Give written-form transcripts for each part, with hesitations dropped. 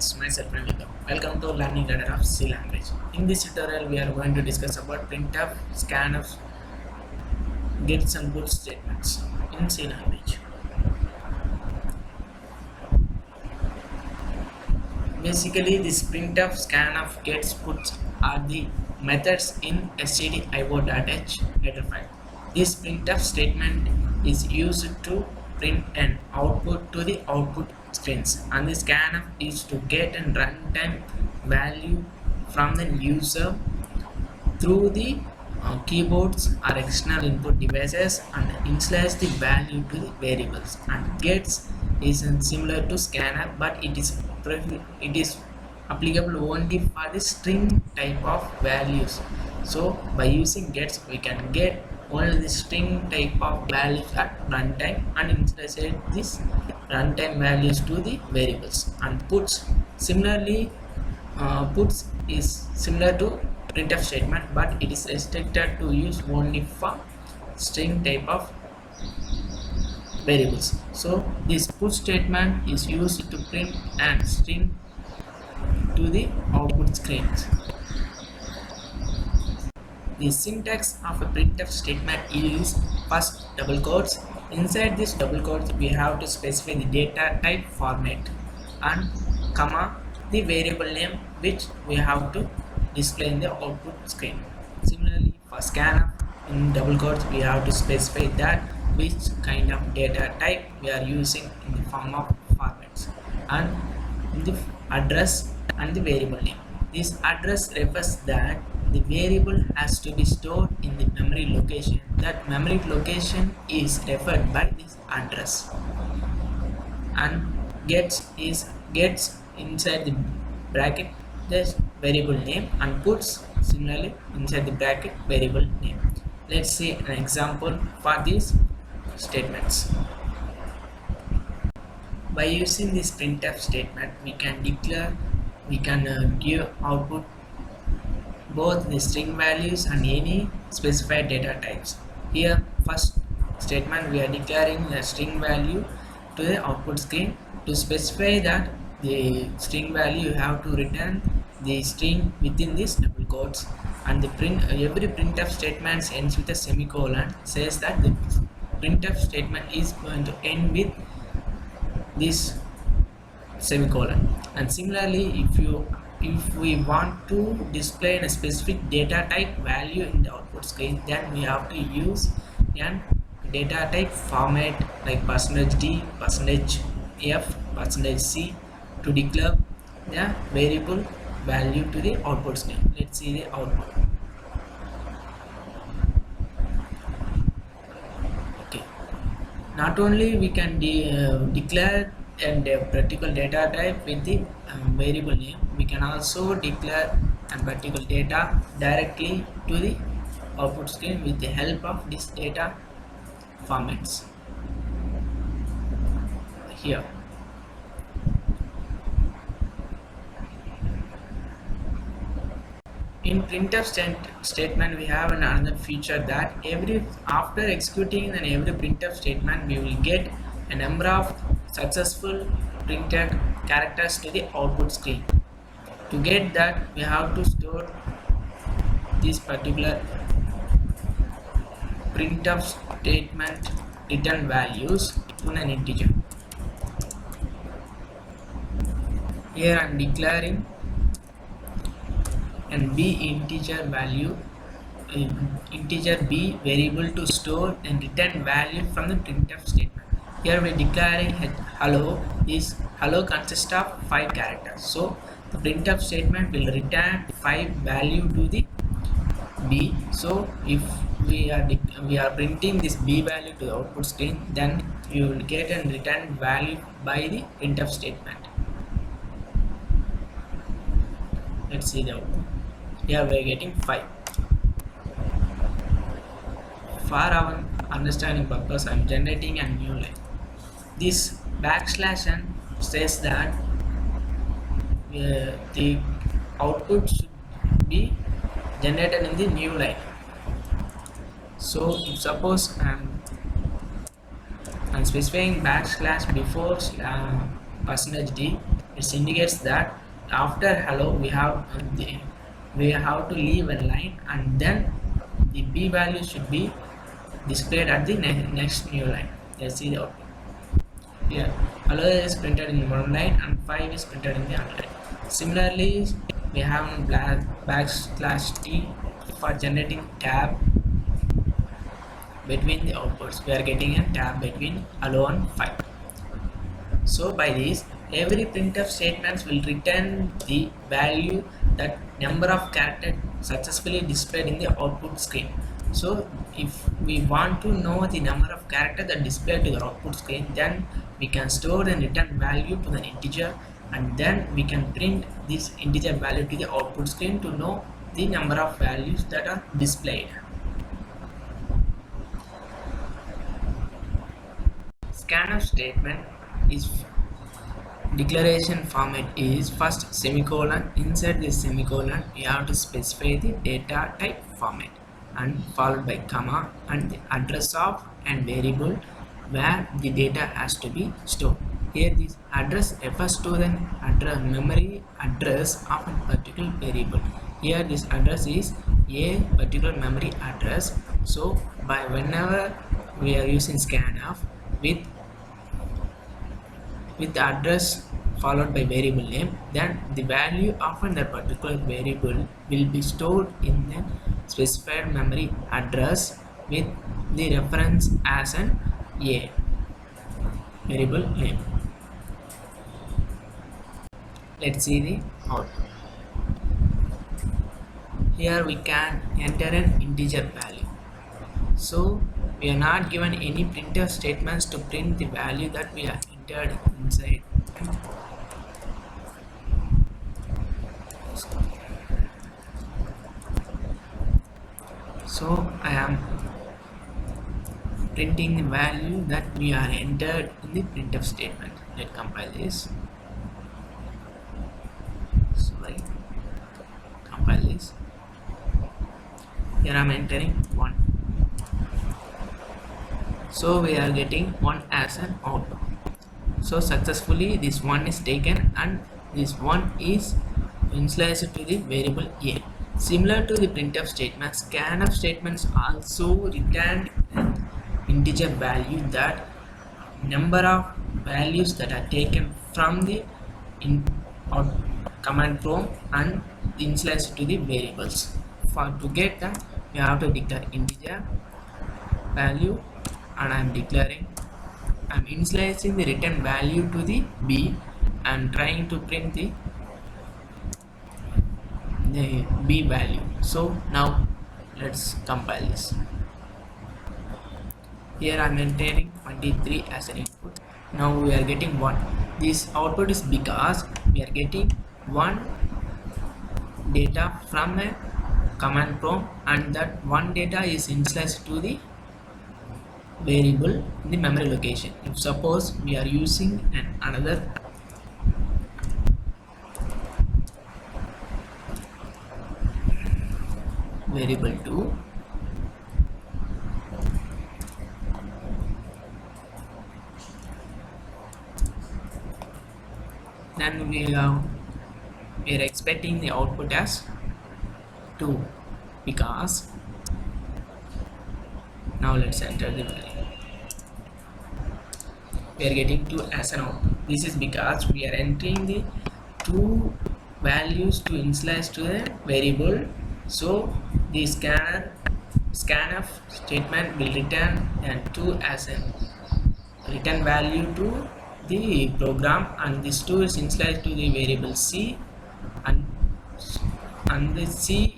friends, myself Pranita. Welcome to Learning Ladder of C language. In this tutorial, we are going to discuss about printf, scanf, gets and puts statements in C language. Basically, this printf, scanf, gets, puts are the methods in stdio.h header file. This printf statement is used to print an output to the output screens, and the scanf is to get a runtime value from the user through the keyboards or external input devices and initialize the value to the variables. And gets is similar to scanner, but it is applicable only for the string type of values. So by using gets, we can get only the string type of values at runtime and initialize this runtime values to the variables. And puts similarly, puts is similar to printf statement, but it is restricted to use only for string type of variables. So this put statement is used to print and string to the output screens. The syntax of a printf statement is first double quotes. Inside this double quotes, we have to specify the data type format and comma the variable name which we have to display in the output screen. Similarly, for scanf, in double quotes, we have to specify that which kind of data type we are using in the form of formats, and the address and the variable name. This address refers that the variable has to be stored in the memory location. That memory location is referred by this address. And gets inside the bracket the variable name, and puts similarly inside the bracket variable name. Let's see an example for these statements. By using this printf statement, we can give output both the string values and any specified data types. Here, first statement, we are declaring the string value to the output screen. To specify that the string value, you have to return the string within this double quotes, and the every printf statement ends with a semicolon, says that the printf statement is going to end with this semicolon. And similarly, if we want to display a specific data type value in the output screen, then we have to use an data type format like %d, %f, %c to declare the variable value to the output screen. Let's see the output. Okay, not only we can declare and a particular data type with the variable name, we can also declare a particular data directly to the output screen with the help of this data formats. Here, in printf statement, we have another feature that after executing every printf statement, we will get a number of successful printed characters to the output screen. To get that, we have to store this particular printf statement return values to an integer. Here I am declaring and b integer value, integer b variable to store and return value from the printf statement. Here we are declaring hello. This hello consists of 5 characters. So the printf statement will return 5 value to the b. So if we are printing this b value to the output screen, then you will get a return value by the printf statement. Let's see the output. Here we are getting 5. For our understanding purpose, I am generating a new line. This \n says that the output should be generated in the new line. So if suppose I'm specifying \d, it It indicates that after hello we have to leave a line, and then the b value should be displayed at the next new line. Let's see the output. Here, hello is printed in one line and 5 is printed in the other line. Similarly, we have backslash t for generating tab between the outputs. We are getting a tab between hello and 5. So by this, every printf statements will return the value that number of characters successfully displayed in the output screen. So if we want to know the number of characters that displayed to the output screen, then we can store the return value to the integer, and then we can print this integer value to the output screen to know the number of values that are displayed. Scanf statement is declaration format is first semicolon. Inside this semicolon you have to specify the data type format, and followed by comma and the address of and variable where the data has to be stored. Here this address refers to the memory address of a particular variable. Here this address is a particular memory address. So by whenever we are using scanf with the address followed by variable name, then the value of that particular variable will be stored in the specified memory address with the reference as an a variable name. Let's see the output. Here we can enter an integer value. So we are not given any printf statements to print the value that we are entered inside. So I am printing the value that we are entered in the printf statement. Let's compile this. Sorry, compile this. Here I am entering 1. So we are getting 1 as an output. So successfully this 1 is taken and this 1 is initialized to the variable a. Similar to the printf statements, scanf statements also return an integer value that number of values that are taken from the command prompt and initialized to the variables. To get that, we have to declare integer value, and I am initializing the return value to the b and trying to print the b value. So now let's compile this. Here I am entering 23 as an input. Now we are getting 1. This output is because we are getting 1 data from a command prompt, and that 1 data is initialized to the variable in the memory location. If suppose we are using another variable 2, then we are expecting the output as 2, because now let's enter the value. We are getting 2 as an output. This is because we are entering the 2 values to initialize to a variable. So the scanf statement will return 2 as a return value to the program, and this 2 is initialized to the variable c, and the c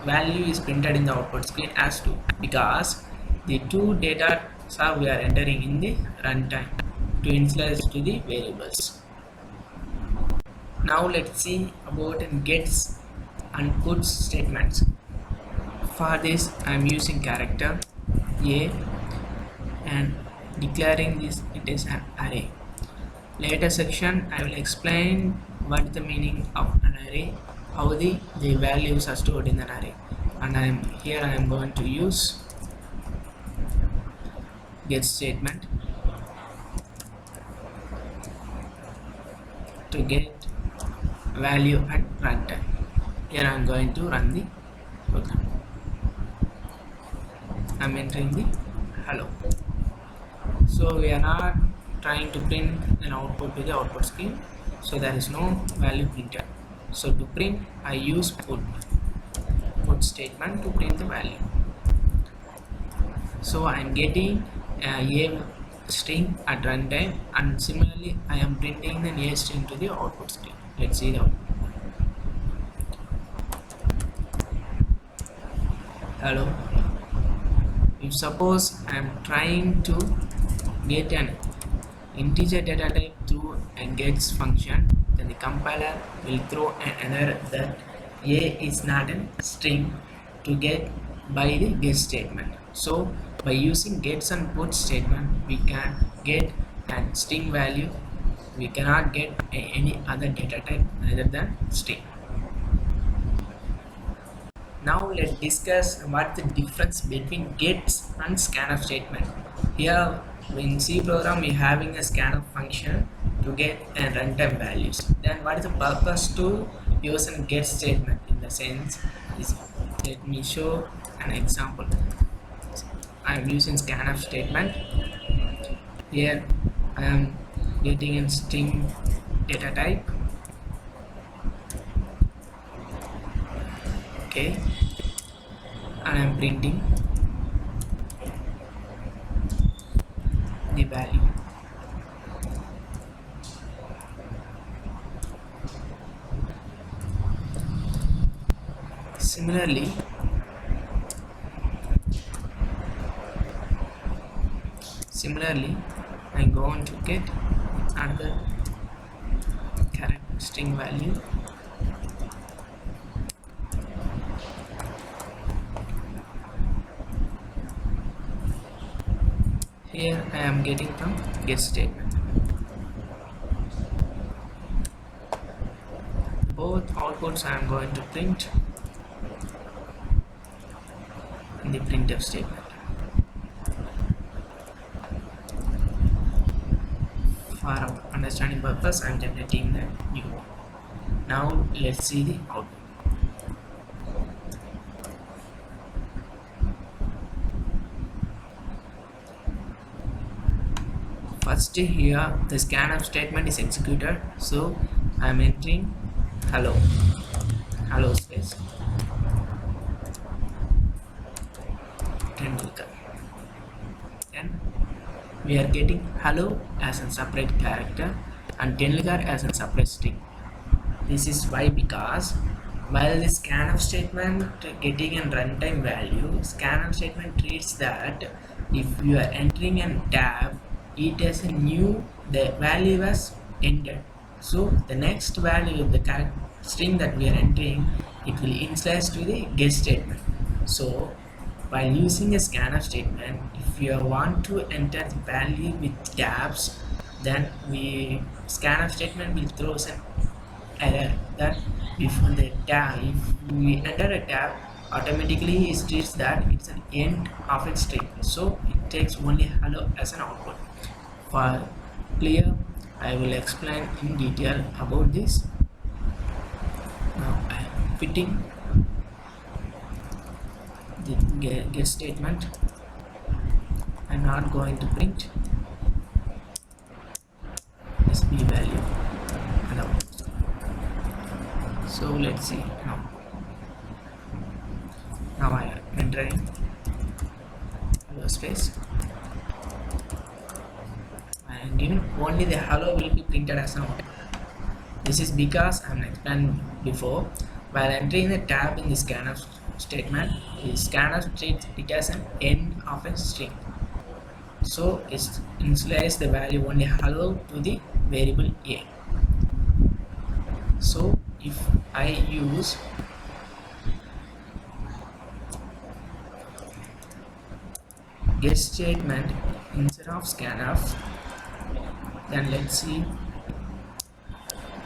value is printed in the output screen as 2, because the 2 data we are entering in the runtime to initialize to the variables. Now let's see about gets and puts statements. For this I am using character a and declaring this it is an array. Later section I will explain what is the meaning of an array, how the values are stored in an array, and I am going to use get statement. to get value at runtime. Here I am going to run the program. I am entering the hello. So we are not trying to print an output to the output screen, so there is no value printed. So to print, I use put statement to print the value. So I am getting a string at runtime, and similarly I am printing an a string to the output screen. Let's see the output. Hello. If suppose I am trying to get an integer data type through a gets function, then the compiler will throw an error that a is not a string to get by the get statement. So by using gets and puts statement, we can get a string value. We cannot get any other data type other than string. Now let's discuss what the difference between gets and scanf statement. Here in C program we having a scanf function to get a runtime values. Then what is the purpose to use a get statement? In the sense is, let me show an example. I am using scanf statement. Here I am getting a string data type. Okay, and I am printing the value. Similarly, I'm going to get another character string value. Here I am getting from get statement. Both outputs I am going to print in the printf statement. For our understanding purpose, I am generating the new one. Now let's see the output. First here the scanf statement is executed, so I am entering hello space Tendulkar. Then we are getting hello as a separate character and Tendulkar as a separate string. This is why, because while the scanf statement getting a runtime value, scanf statement treats that if you are entering a tab, it has a new, the value was ended. So the next value of the character string that we are entering, it will initialize to the get statement. So while using a scanf statement, if you want to enter the value with tabs, then scanf statement will throw an error that before the tab, if we enter a tab, automatically it treats that it's an end of a string. So it takes only hello as an output. For clear, I will explain in detail about this. Now I am fitting the get statement. I am not going to print this b value. So let's see now. Now I am entering hello space. I am giving only the hello will be printed as an output. This is because I am explained before. While entering the tab in the scanf statement, the scanf treats it as an end of a string. So it initializes the value only hello to the variable a. So if I use get statement instead of scanf, then let's see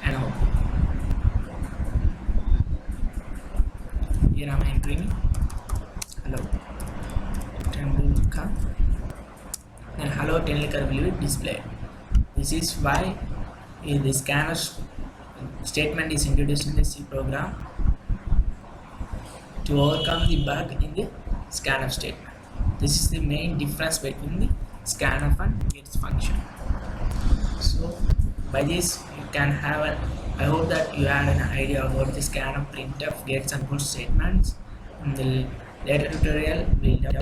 an output. Here I am entering hello Tendulkar, then hello Tendulkar will be displayed. This is why the scanf statement is introduced in the C program to overcome the bug in the scanf statement. This is the main difference between the scanf and gets function. So by this you can have an I hope that you had an idea about the scanf, printf, gets and puts statements. In the later tutorial we'll